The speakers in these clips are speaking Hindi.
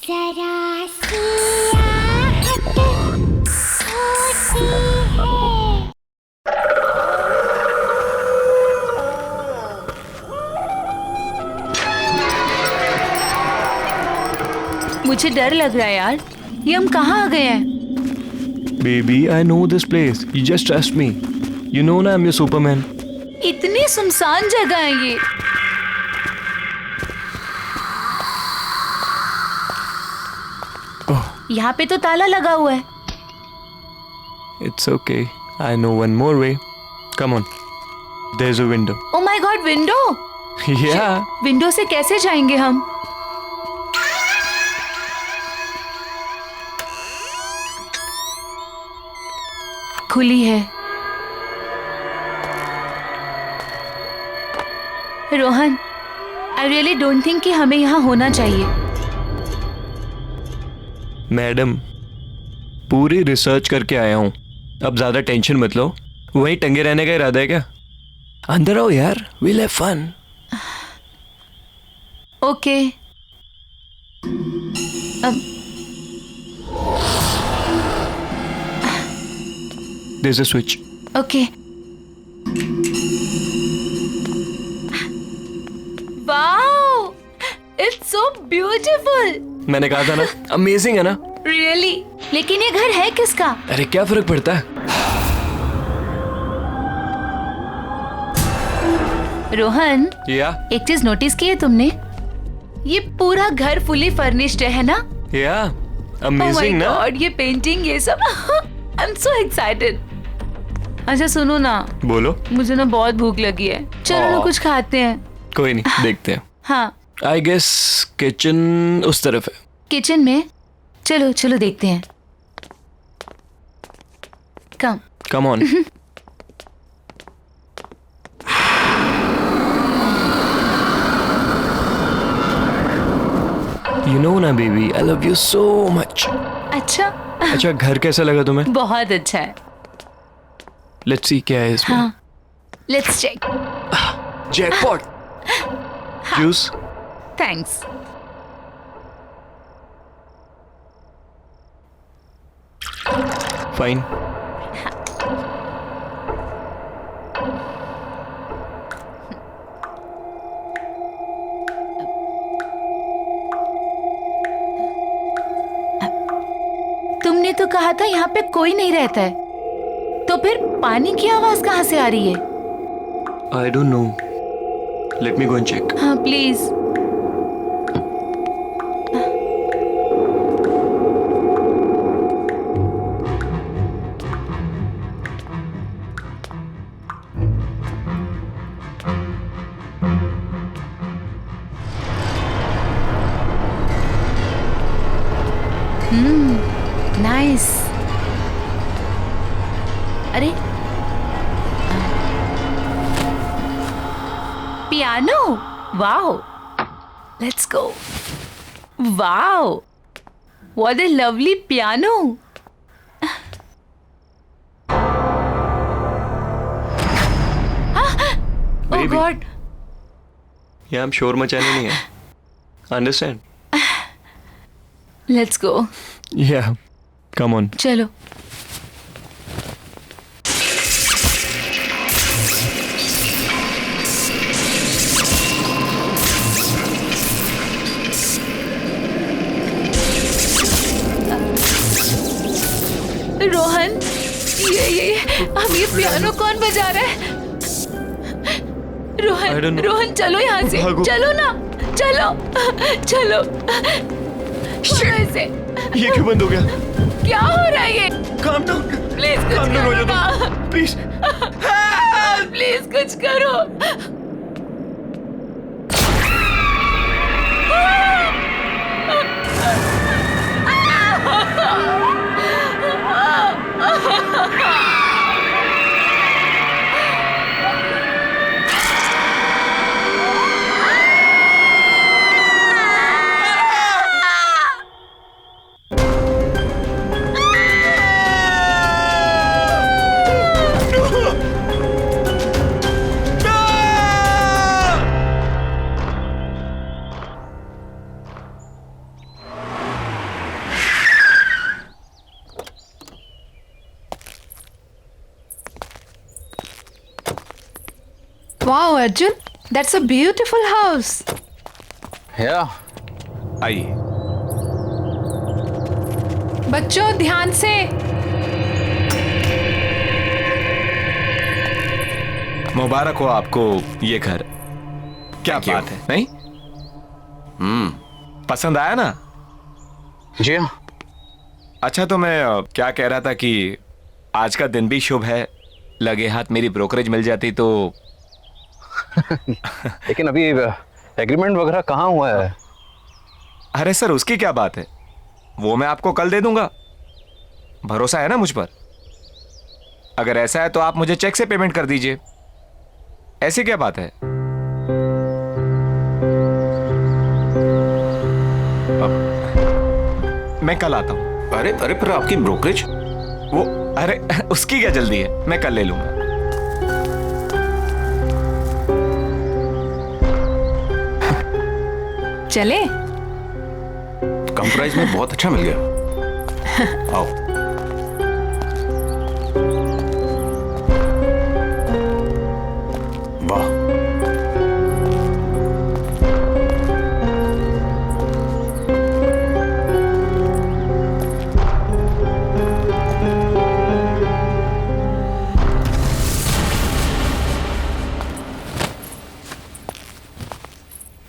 जरा सी आहट होती है। मुझे डर लग रहा है यार, ये हम कहाँ आ गए हैं? Baby, I know this place. You just trust me. You know ना, I'm your Superman. इतनी सुनसान जगह है ये। Oh, यहाँ पे तो ताला लगा हुआ है। it's okay. I know one more way. Come on. There's a window. Oh my God, window! Yeah. Window से कैसे जाएंगे हम? खुली है। Rohan, I really don't think कि हमें यहाँ होना चाहिए। मैडम, पूरी रिसर्च करके आया हूँ। अब ज्यादा टेंशन मत लो। वहीं टंगे रहने का इरादा है क्या? अंदर आओ यार, we'll have fun. Okay. There's a switch. Okay. Wow, it's so beautiful. मैंने कहा था ना, अमेजिंग है ना? रियली? लेकिन ये घर है किसका? अरे क्या फर्क पड़ता है? रोहन, या एक चीज नोटिस की है तुमने? ये पूरा घर फुली फर्निश्ड है ना? या Oh my अमेजिंग ना? God, ये पेंटिंग, ये सब। I am so excited. अच्छा सुनो ना, बोलो। मुझे ना बहुत भूख लगी है, चलो ना Oh. कुछ खाते हैं। कोई नहीं, देखते हैं। हाँ, आई गेस किचन उस तरफ है। किचन में? चलो चलो देखते हैं। Come. Come on. You know ना baby, I love you so much. अच्छा। अच्छा, घर कैसा लगा तुम्हें? बहुत अच्छा है। लेट्स सी क्या है इसमें। हाँ, let's check. Jackpot. Juice. Thanks. Fine. तुमने तो कहा था यहाँ पे कोई नहीं रहता है, तो फिर पानी की आवाज कहाँ से आ रही है? I don't know, let me go and check. हाँ प्लीज। नाइस। अरे piano, wow, let's go. Wow, what a lovely piano. Oh Baby. God. यहाँ हम शोर मचाने नहीं है, अंडरस्टैंड? Let's go. या कम ऑन। चलो। रोहन, ये अब ये पियानो कौन बजा रहा है? I don't Rohan, know. Rohan चलो यहाँ से, भागो। चलो ना, चलो चलो। छोड़ो इसे। ये क्यों बंद हो गया? क्या हो रहा है ये? Calm down. प्लीज कुछ काम डाउन हो करो ना। जाओ प्लीज। प्लीज कुछ करो। Wow, Arjun, that's a beautiful house. Yeah. आइए। बच्चों ध्यान से। मुबारक हो आपको ये घर। क्या बात है, नहीं? पसंद आया ना? जी हाँ। अच्छा, तो मैं क्या कह रहा था कि आज का दिन भी शुभ है, लगे हाथ मेरी ब्रोकरेज मिल जाती तो। लेकिन अभी एग्रीमेंट वगैरह कहाँ हुआ है? अरे सर, उसकी क्या बात है, वो मैं आपको कल दे दूंगा। भरोसा है ना मुझ पर? अगर ऐसा है तो आप मुझे चेक से पेमेंट कर दीजिए। ऐसी क्या बात है? मैं कल आता हूं। अरे अरे, पर आपकी ब्रोकरेज? वो अरे उसकी क्या जल्दी है, मैं कल ले लूंगा। चले? कम प्राइस में बहुत अच्छा मिल गया। आओ। वाह।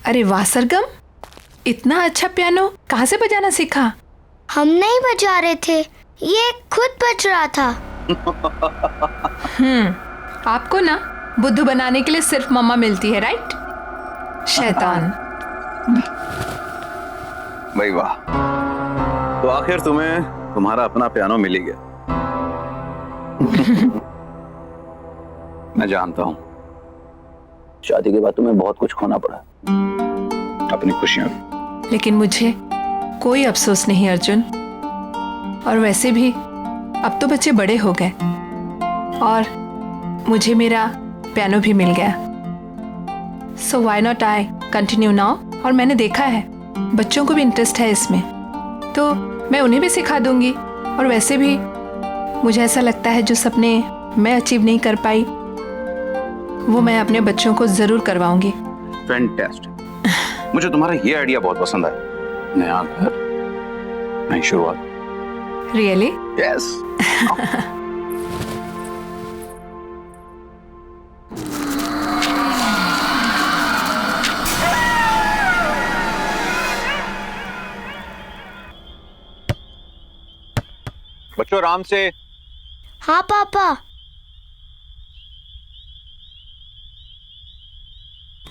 अरे वाह सरगम, इतना अच्छा पियानो कहाँ से बजाना सीखा? हम नहीं बजा रहे थे, ये खुद बज रहा था। आपको ना बुद्धू बनाने के लिए सिर्फ मम्मा मिलती है, राइट? शैतान। भाई वाह, तो आखिर तुम्हें तुम्हारा अपना पियानो मिल ही गया। मैं जानता हूँ शादी के बाद तुम्हें बहुत कुछ खोना पड़ा, अपनी खुशियां भी। लेकिन मुझे कोई अफसोस नहीं अर्जुन। और वैसे भी अब तो बच्चे बड़े हो गए और मुझे मेरा पियानो भी मिल गया। So why not I continue now. और मैंने देखा है बच्चों को भी इंटरेस्ट है इसमें, तो मैं उन्हें भी सिखा दूंगी। और वैसे भी मुझे ऐसा लगता है जो सपने मैं अचीव नहीं कर पाई वो मैं अपने बच्चों को जरूर करवाऊंगी। फैंटास्टिक। मुझे तुम्हारा ये आइडिया बहुत पसंद आया। नया घर, नई शुरुआत। रियली? यस। बच्चों आराम से। हाँ पापा।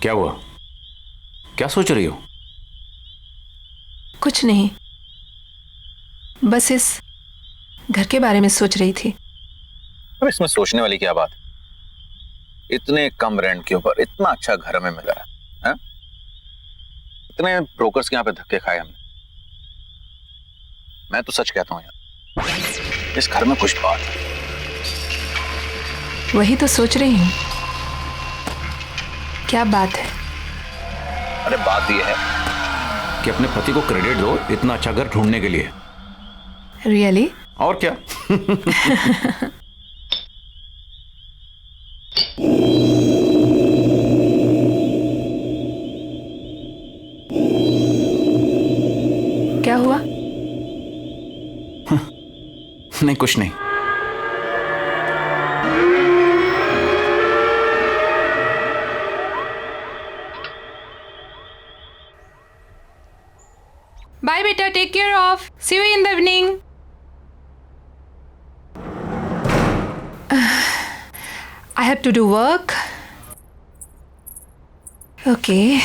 क्या हुआ? क्या सोच रही हो? कुछ नहीं, बस इस घर के बारे में सोच रही थी। अब इसमें सोचने वाली क्या बात है? इतने कम रेंट के ऊपर इतना अच्छा घर हमें मिल रहा है। इतने ब्रोकर्स के यहाँ पे धक्के खाए हमने। मैं तो सच कहता हूँ यार, इस घर में कुछ बात है। वही तो सोच रही हूँ, क्या बात है? अरे बात यह है कि अपने पति को क्रेडिट दो इतना अच्छा घर ढूंढने के लिए। रियली? और क्या। क्या हुआ? नहीं, कुछ नहीं। बाय बेटा, take care of, see you in the evening. I have to do work. Okay.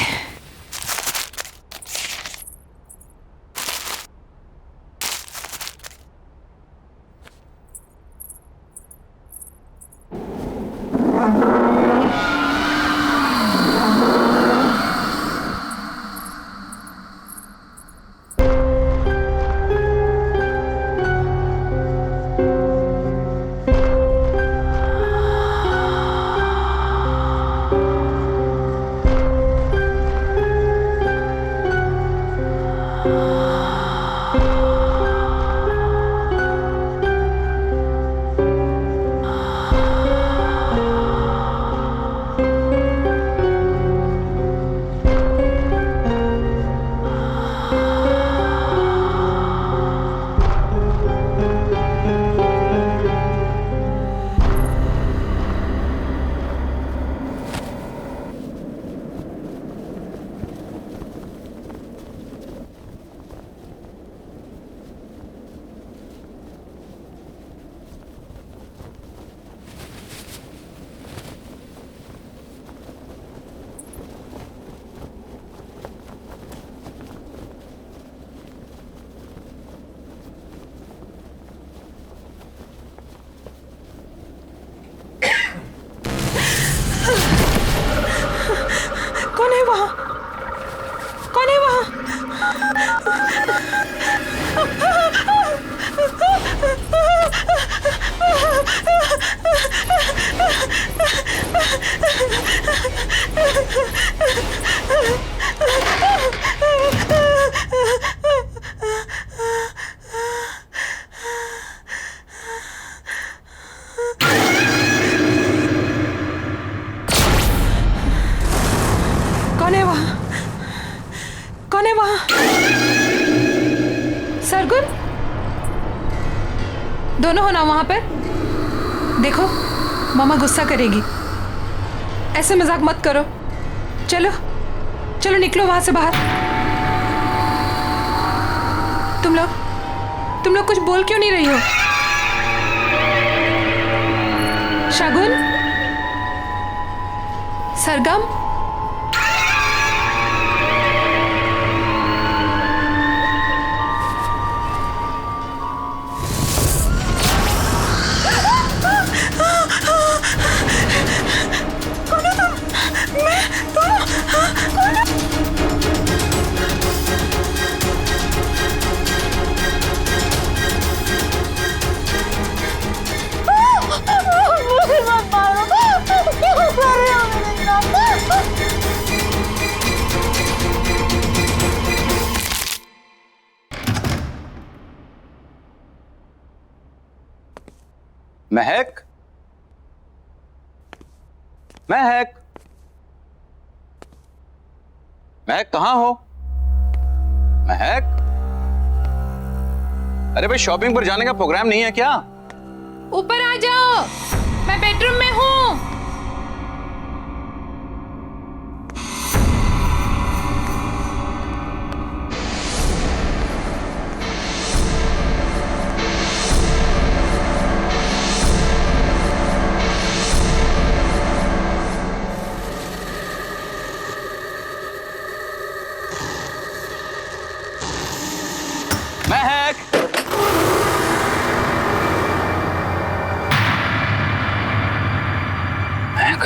कौन है वहाँ? कौन है वहाँ? कौन है वहाँ? कौन है वहाँ? सरगुन, दोनों हो ना वहां पर? देखो, मामा गुस्सा करेगी। ऐसे मजाक मत करो। चलो चलो निकलो वहां से बाहर। तुम लोग कुछ बोल क्यों नहीं रही हो? शगुन, सरगम, महक, महक, महक कहाँ हो? महक, अरे भाई शॉपिंग पर जाने का प्रोग्राम नहीं है क्या? ऊपर आ जाओ, मैं बेडरूम में हूँ। महक, महक,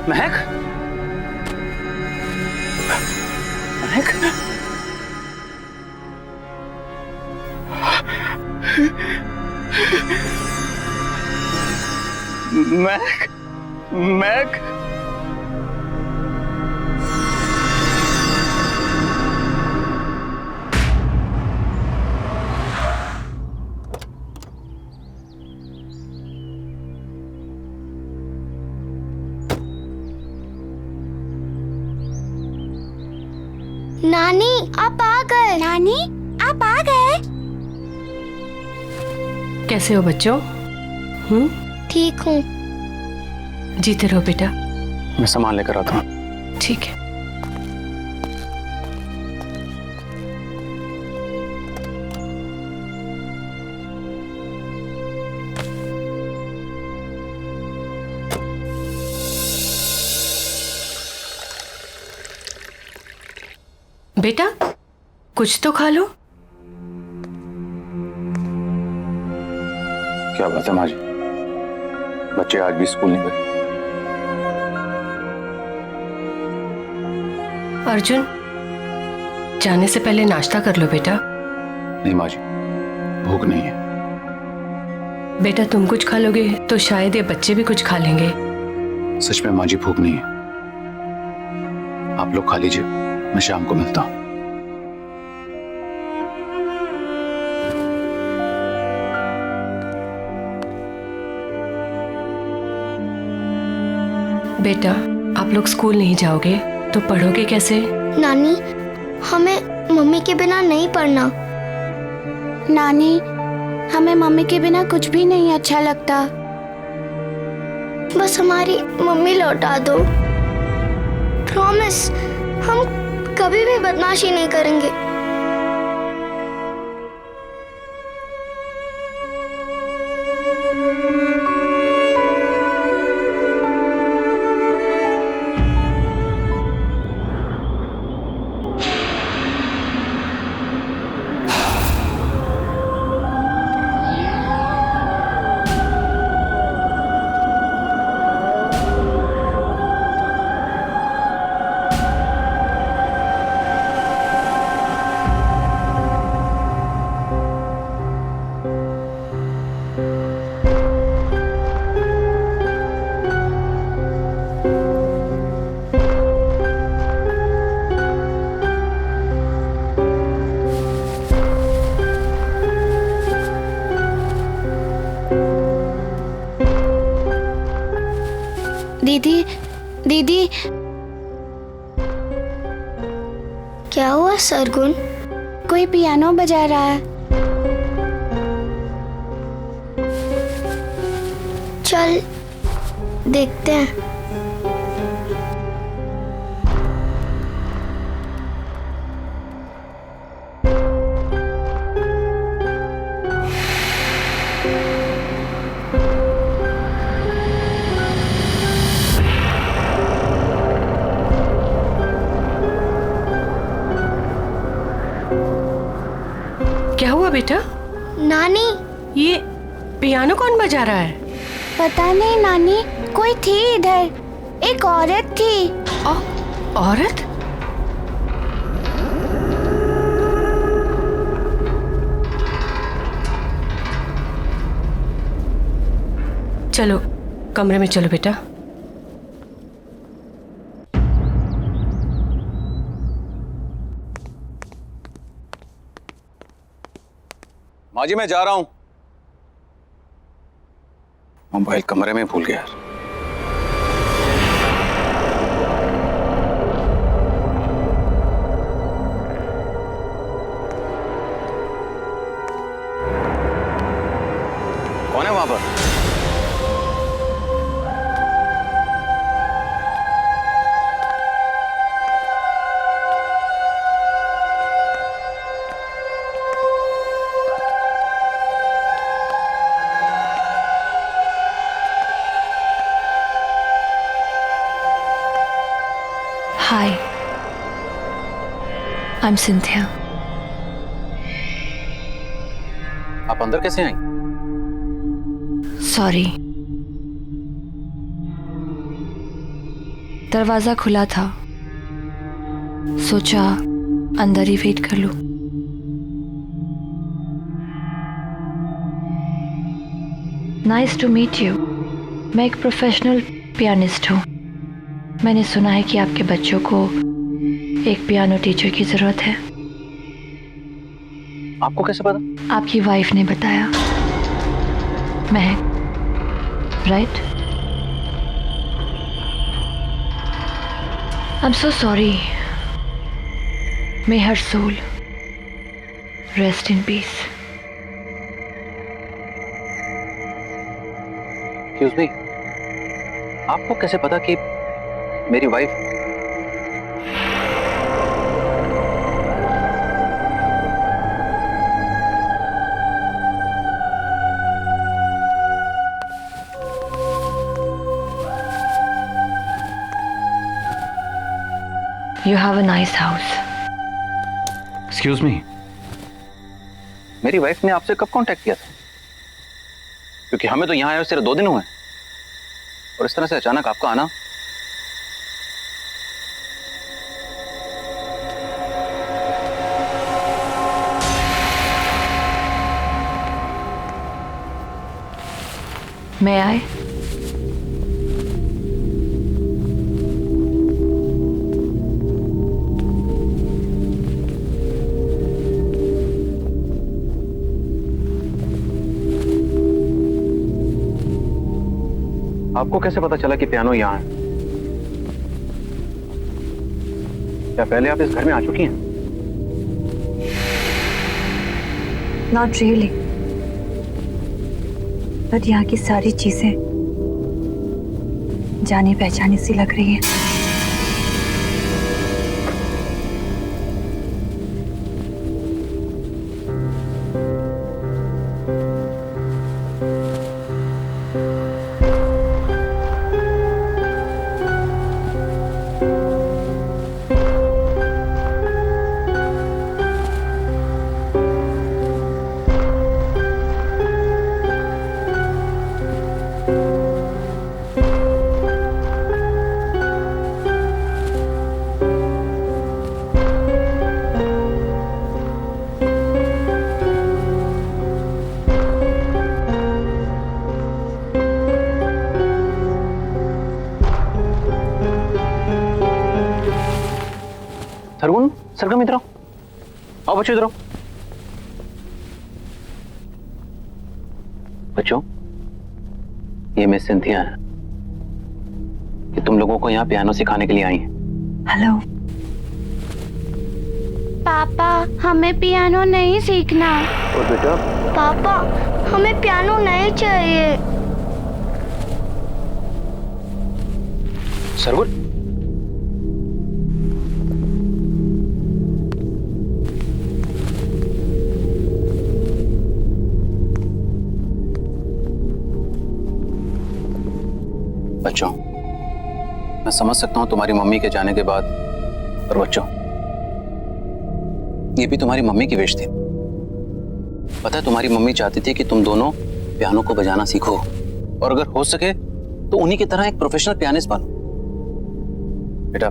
महक, महक, महक, नानी आप आ गए। नानी आप आ गए। कैसे हो बच्चों? ठीक हूँ। जीते रहो बेटा। मैं सामान लेकर आता हूँ। ठीक है। बेटा कुछ तो खा लो। क्या बात है माँ जी, बच्चे आज भी स्कूल नहीं गए? अर्जुन जाने से पहले नाश्ता कर लो बेटा। नहीं माँ जी, भूख नहीं है। बेटा तुम कुछ खा लोगे तो शायद ये बच्चे भी कुछ खा लेंगे। सच में माँ जी भूख नहीं है। आप लोग खा लीजिए, मैं शाम को मिलता हूँ। बेटा आप लोग स्कूल नहीं जाओगे तो पढ़ोगे कैसे? नानी हमें मम्मी के बिना नहीं पढ़ना। नानी हमें मम्मी के बिना कुछ भी नहीं अच्छा लगता। बस हमारी मम्मी लौटा दो। प्रॉमिस, हम कभी भी बदमाशी नहीं करेंगे। दीदी दीदी, क्या हुआ सरगुन? कोई पियानो बजा रहा है। चल देखते हैं। क्या हुआ बेटा? नानी, ये पियानो कौन बजा रहा है? पता नहीं नानी, कोई थी इधर, एक औरत थी। औरत? चलो कमरे में चलो बेटा। माँ जी मैं जा रहा हूं। मोबाइल कमरे में भूल गया यार। कौन है वहां पर? Hi, I'm Cynthia. आप अंदर कैसे आई? Sorry. दरवाजा खुला था, सोचा अंदर ही वेट कर लूं। Nice to meet you. मैं एक प्रोफेशनल पियानिस्ट हूँ। मैंने सुना है कि आपके बच्चों को एक पियानो टीचर की जरूरत है। आपको कैसे पता? आपकी वाइफ ने बताया। महक, right? I'm so sorry. May her soul rest in peace. Excuse me. आपको कैसे पता कि मेरी wife? You have a nice house. Excuse me, मेरी वाइफ ने आपसे कब कांटेक्ट किया था? क्योंकि हमें तो यहाँ आए सिर्फ 2 दिन हुए और इस तरह से अचानक आपका आना। May I? आपको कैसे पता चला कि पियानो यहाँ है? क्या पहले आप इस घर में आ चुकी हैं? Not really. बट यहाँ की सारी चीजें जानी पहचानी सी लग रही हैं। सरगुन, सरगम इधर आओ। आओ बच्चों इधर आओ। बच्चों, ये मिस सिंथिया है। कि तुम लोगों को यहाँ पियानो सिखाने के लिए आई हैं। हेलो। पापा हमें पियानो नहीं सीखना। और बेटा पापा हमें पियानो नहीं चाहिए। सरगुन, बच्चों, मैं समझ सकता हूं तुम्हारी मम्मी के जाने के बाद, पर बच्चों ये भी तुम्हारी मम्मी की विश थी। पता है तुम्हारी मम्मी चाहती थी कि तुम दोनों पियानो को बजाना सीखो और अगर हो सके तो उन्हीं की तरह एक प्रोफेशनल पियानिस्ट बनो। बेटा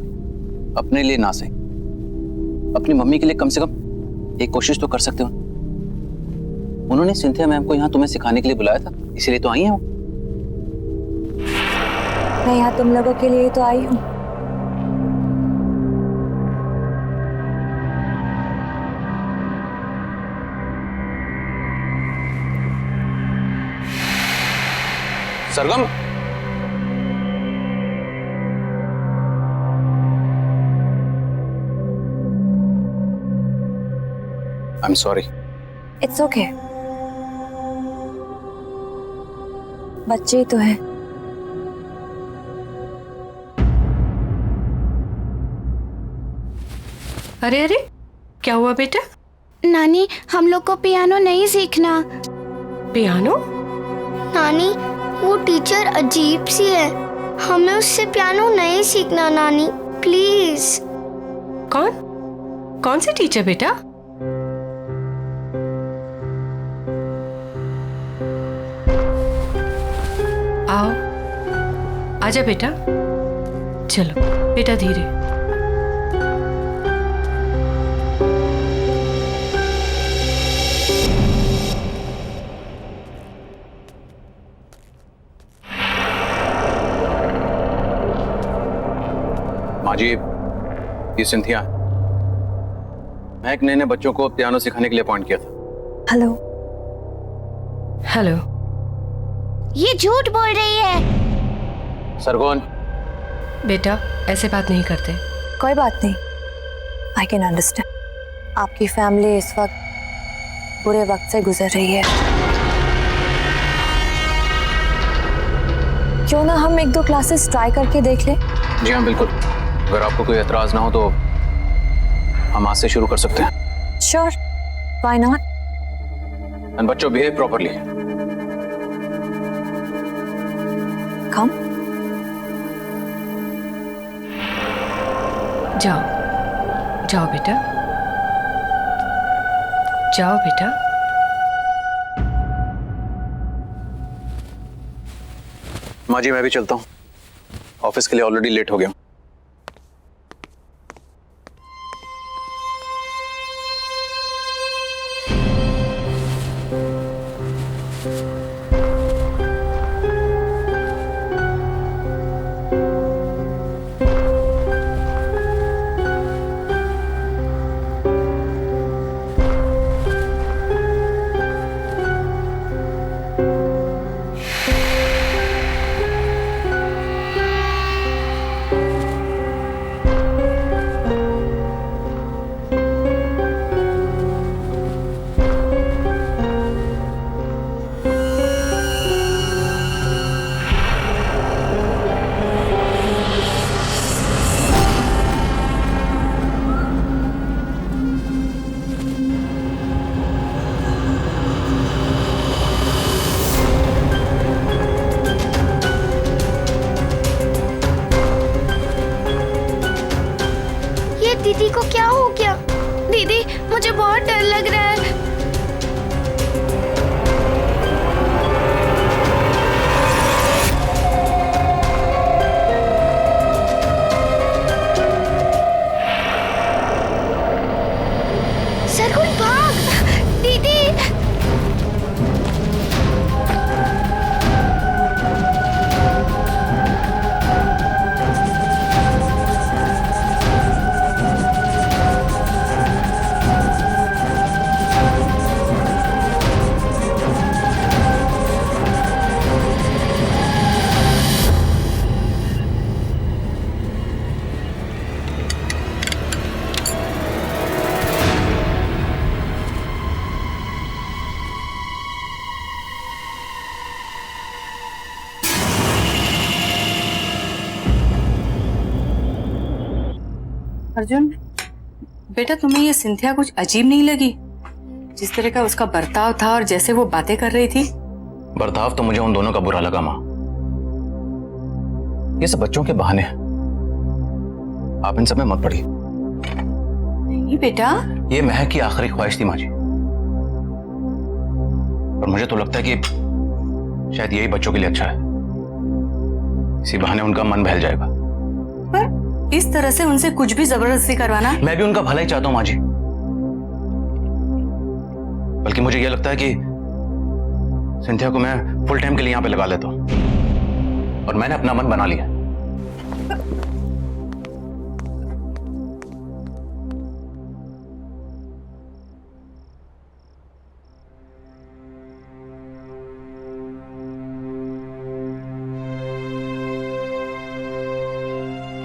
अपने लिए ना सही, अपनी मम्मी के लिए कम से कम एक कोशिश तो कर सकते हो। उन्होंने सिंथिया मैम को यहाँ तुम्हें सिखाने के लिए बुलाया था, इसीलिए तो आई हैं वो। मैं यहाँ तुम लोगों के लिए तो आई हूँ। Sargam, I am sorry. It's okay, बच्चे ही तो हैं। अरे अरे, क्या हुआ बेटा? नानी हम लोग को पियानो नहीं सीखना। पियानो? नानी वो टीचर अजीब सी है, हमें उससे पियानो नहीं सीखना नानी, प्लीज। कौन? कौन सी टीचर बेटा? आओ, आजा बेटा। चलो बेटा धीरे। माँ जी, ये सिंथिया, मैं एक नए बच्चों को पियानो सिखाने के लिए अपॉइंट किया था। हेलो। हेलो। ये झूठ बोल रही है। सरगुन, बेटा ऐसे बात नहीं करते। कोई बात नहीं, आई कैन अंडरस्टैंड। आपकी फैमिली इस वक्त बुरे वक्त से गुजर रही है। क्यों ना हम एक दो क्लासेस ट्राई करके देख लें? जी हाँ बिल्कुल, अगर आपको कोई एतराज ना हो तो हम आज से शुरू कर सकते हैं। Sure, why not. एंड बच्चों बिहेव प्रॉपर्ली। कम। जाओ जाओ बेटा, जाओ बेटा। माँ जी मैं भी चलता हूँ, ऑफिस के लिए ऑलरेडी लेट हो गया। दीदी को क्या हो गया? दीदी मुझे बहुत डर लग रहा है। सरगुन भाग, दीदी। अर्जुन, बेटा तुम्हें ये सिंथिया कुछ अजीब नहीं लगी? जिस तरह का उसका बर्ताव था और जैसे वो बातें कर रही थी। बर्ताव तो मुझे उन दोनों का बुरा लगा माँ। ये सब बच्चों के बहाने हैं, आप इन सब में मत पड़िए। नहीं बेटा, ये महक की आखिरी ख्वाहिश थी माँ जी, और मुझे तो लगता है कि शायद यही बच्चों के लिए अच्छा है। इसी बहाने उनका मन बहल जाएगा। पर इस तरह से उनसे कुछ भी जबरदस्ती करवाना। मैं भी उनका भला ही चाहता हूं माँ जी, बल्कि मुझे यह लगता है कि सिंथिया को मैं फुल टाइम के लिए यहां पे लगा लेता हूं, और मैंने अपना मन बना लिया।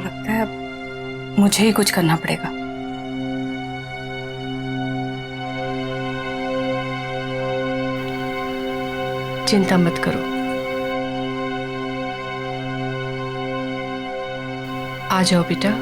लगता है अब मुझे ही कुछ करना पड़ेगा। चिंता मत करो, आ जाओ बेटा।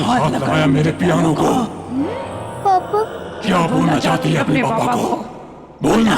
हाथ लगाया मेरे पियानो को। पापा क्या बोलना चाहती है अपने पापा को? बोलना।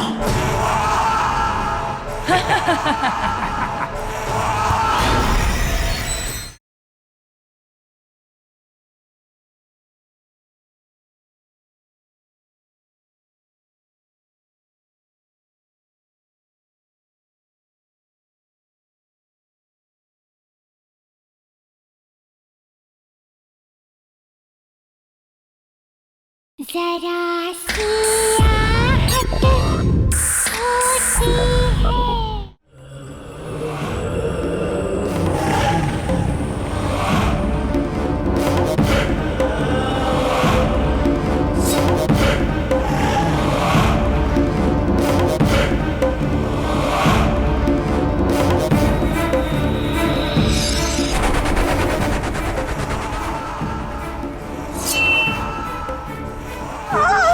जरा सी आहट होती है। Ah!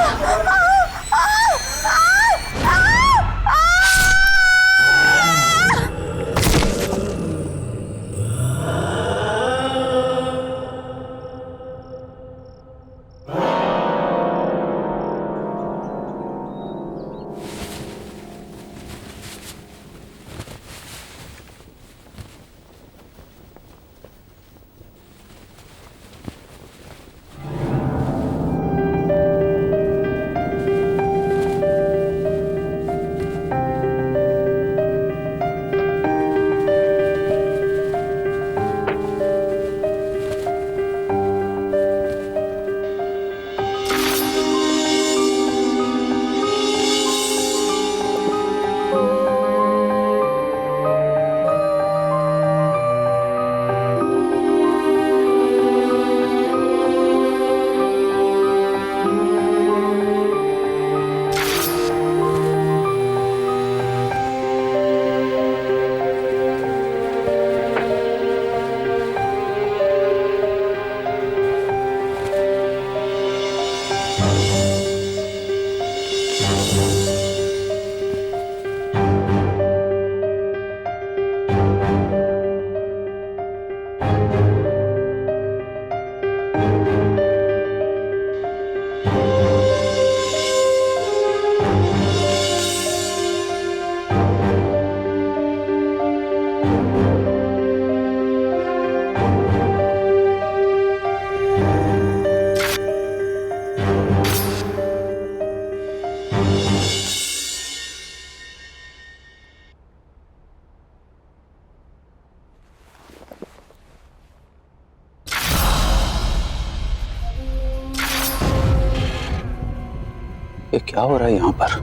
ये क्या हो रहा है यहाँ पर?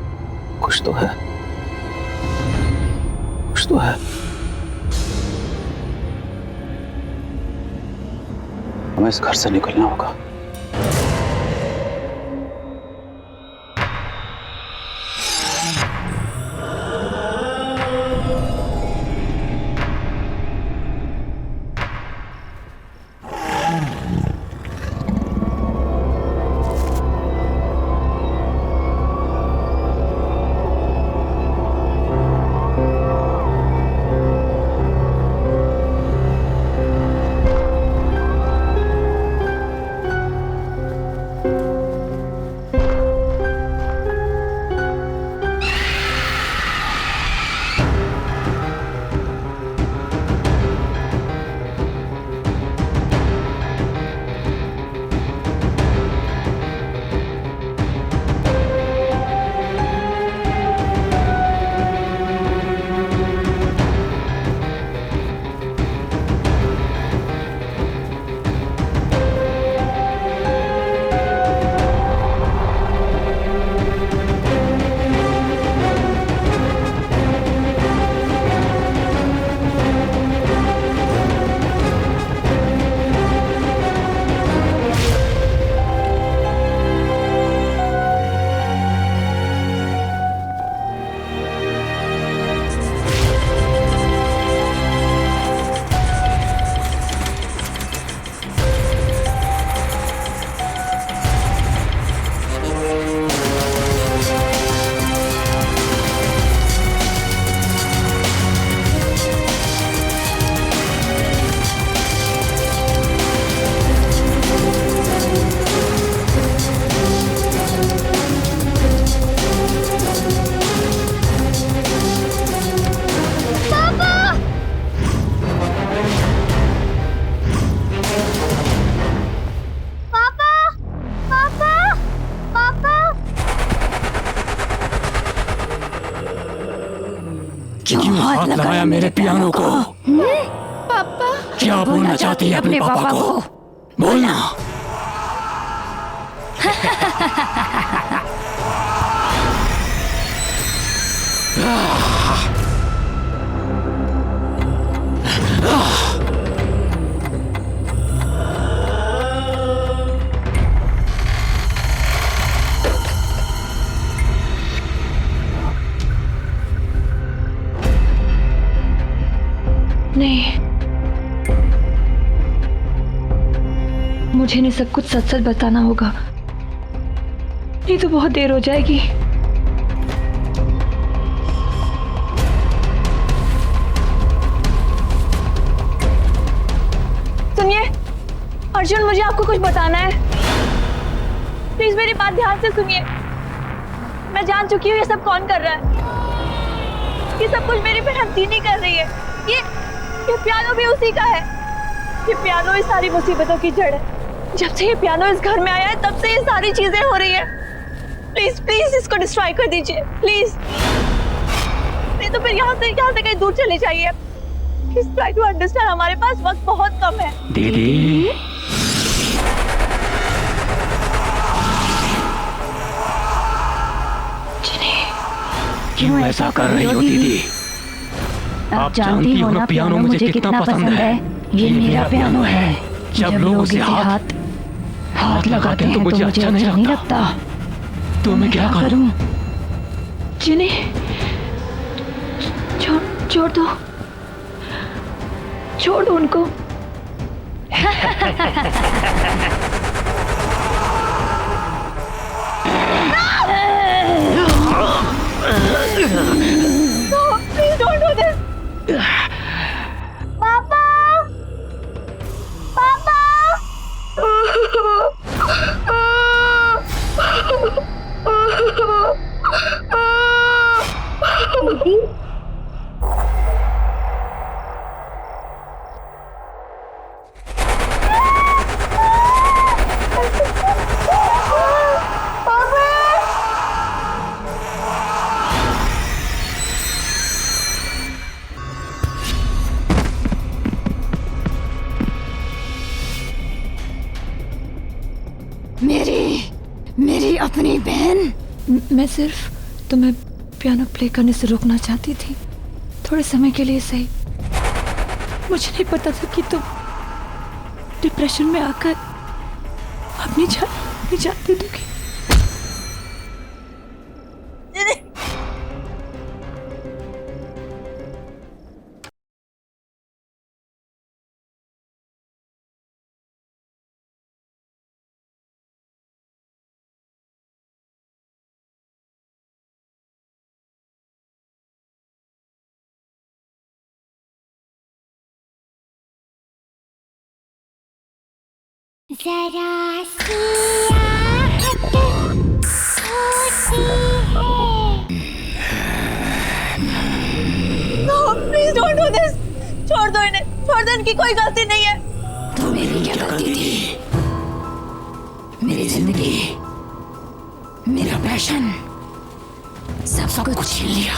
कुछ तो है, कुछ तो है। हमें इस घर से निकलना होगा। क्यों हाथ लगाया मेरे पियानो को? पापा क्या बोलना चाहती है अपने पापा को? बोलना। नहीं, मुझे नहीं सब कुछ सच सच बताना होगा, नहीं तो बहुत देर हो जाएगी। सुनिए अर्जुन, मुझे आपको कुछ बताना है, प्लीज मेरी बात ध्यान से सुनिए। मैं जान चुकी हूँ ये सब कौन कर रहा है। ये सब कुछ मेरी बहन दीनी कर रही है। ये पियानो भी उसी का है। ये पियानो इस सारी मुसीबतों की जड़ है। जब से ये पियानो इस घर में आया है तब से ये सारी चीजें हो रही है। प्लीज प्लीज इसको डिस्ट्रॉय कर दीजिए प्लीज, नहीं तो फिर यहाँ से कहीं दूर चले जाइए। प्लीज ट्राई टू अंडरस्टैंड, हमारे पास वक्त बहुत कम है। दीदी, क्यों ऐसा कर रही हो दीदी? आप जानती हो ना पियानो मुझे कितना पसंद है। ये मेरा पियानो है। जब लोग उसे हाथ लगाते हैं तो मुझे अच्छा नहीं लगता। तो मैं क्या करूं? जिन्हें छोड़ दो, छोड़ दो उनको। No, please don't do this. Papa, Papa. अपनी बहन। मैं सिर्फ तुम्हें पियानो प्ले करने से रोकना चाहती थी, थोड़े समय के लिए सही। मुझे नहीं पता था कि तुम डिप्रेशन में आकर अपनी जान दे दोगी। जरा सी आहट होती No, please don't do this. छोड़ दो इन्हें, छोड़ दो, इनकी कोई गलती नहीं है। तो मेरी क्या गलती थी? मेरी जिंदगी, मेरा पैशन, सब कुछ छीन लिया।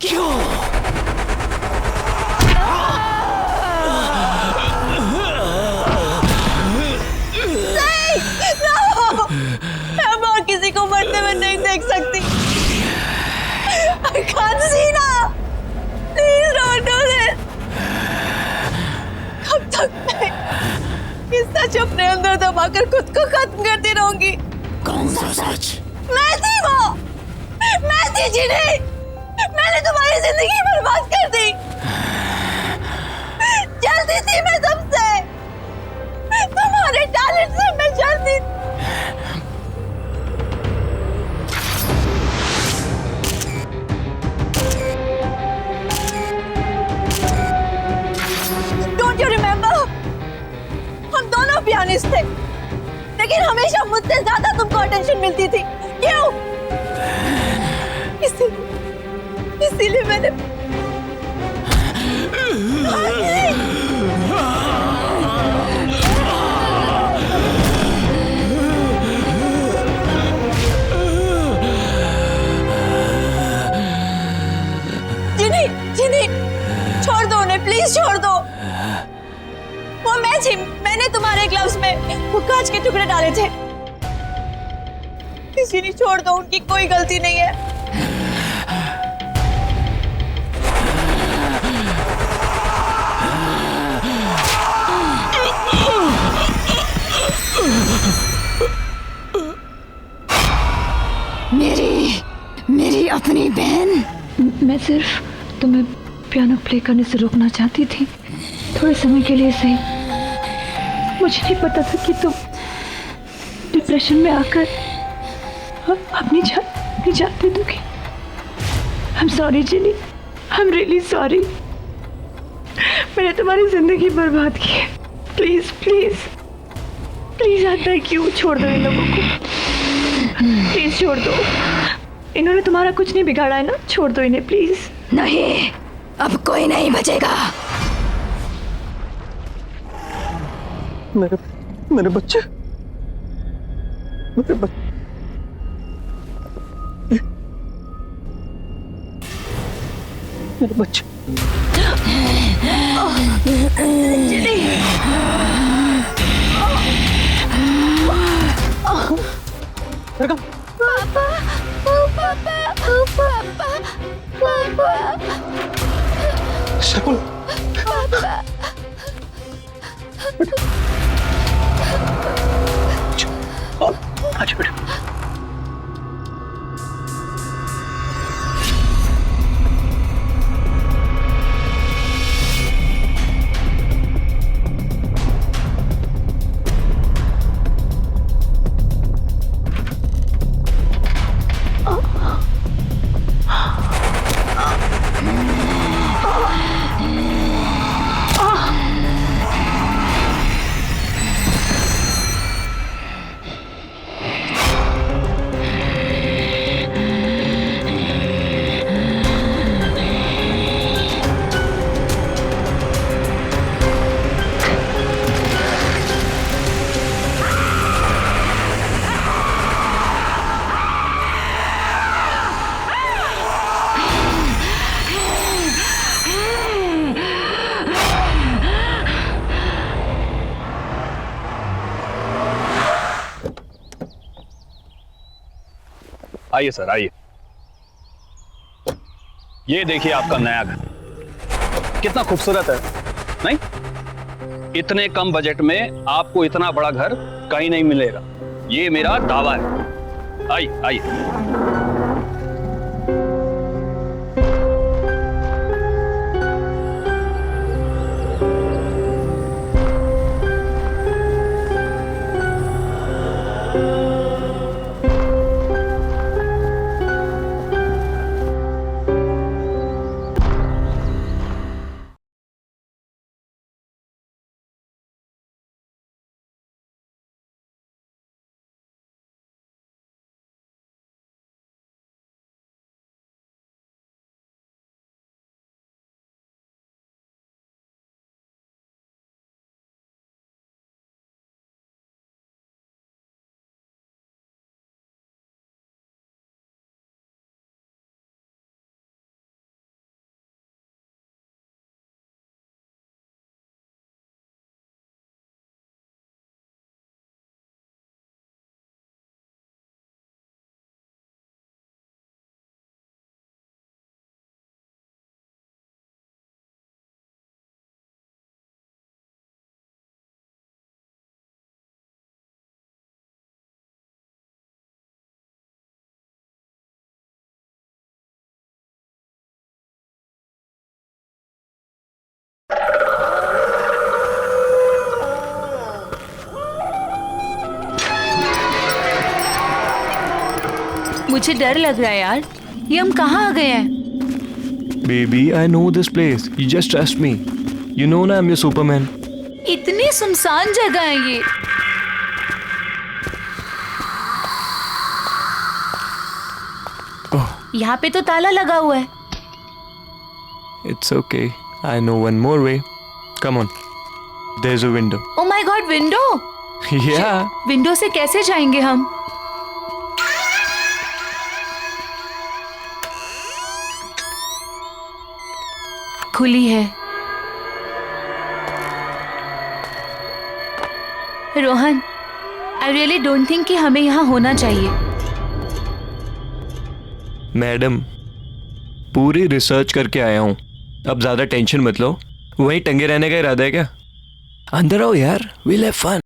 क्यों? मैं और किसी को मरते हुए नहीं देख सकती। I can't see now. Please don't do this. कब तक मैं इस सच अपने अंदर दबाकर खुद को खत्म करती रहूंगी? कौन सा सच? मैं थी वो, मैं थी जिन्हें मैंने तुम्हारी जिंदगी बर्बाद कर दी। जलती थी मैं सबसे, तुम्हारे टैलेंट से मैं जलती थी। Don't you remember? हम दोनों पियानिस्ट थे, लेकिन हमेशा मुझसे ज्यादा तुमको अटेंशन मिलती थी। क्यों? इसीलिए मैंने जिनी, छोड़ दो उन्हें, प्लीज छोड़ दो। वो मैं थी, मैंने तुम्हारे ग्लव्स में वो कांच के टुकड़े डाले थे। जिनी, छोड़ दो, उनकी कोई गलती नहीं है। मेरी अपनी बहन। मैं सिर्फ तुम्हें पियानो प्ले करने से रोकना चाहती थी, थोड़े समय के लिए सही। मुझे नहीं पता था कि तुम डिप्रेशन में आकर अपनी जान दे दोगी। I'm sorry Jini, I'm really sorry। मैंने तुम्हारी जिंदगी बर्बाद की है। Please please please, I beg you, छोड़ दो इन लोगों को, प्लीज छोड़ दो। इन्होंने तुम्हारा कुछ नहीं बिगाड़ा है ना, छोड़ दो इन्हें प्लीज। नहीं, अब कोई नहीं बचेगा। मेरे बच्चे, मेरे बच्चे, मेरे बच्चे। शकुन, अच्छा बेटा। आइए सर, आइए। ये देखिए आपका नया घर, कितना खूबसूरत है, नहीं? इतने कम बजट में आपको इतना बड़ा घर कहीं नहीं मिलेगा, ये मेरा दावा है। आइए आइए। मुझे डर लग रहा है यार, ये हम कहाँ आ गए हैं? Baby, I know this place. You just trust me. You know ना, I'm your Superman. इतनी सुनसान जगह है ये। यहाँ पे तो ताला लगा हुआ है। It's okay. I know one more way. Come on. There's a window. Oh my God, window? Yeah. Window से कैसे जाएंगे हम? खुली है। Rohan, I really don't think कि हमें यहाँ होना चाहिए। मैडम, पूरी रिसर्च करके आया हूँ, अब ज्यादा टेंशन मत लो। वहीं टंगे रहने का इरादा है क्या? अंदर आओ यार, we'll have fun.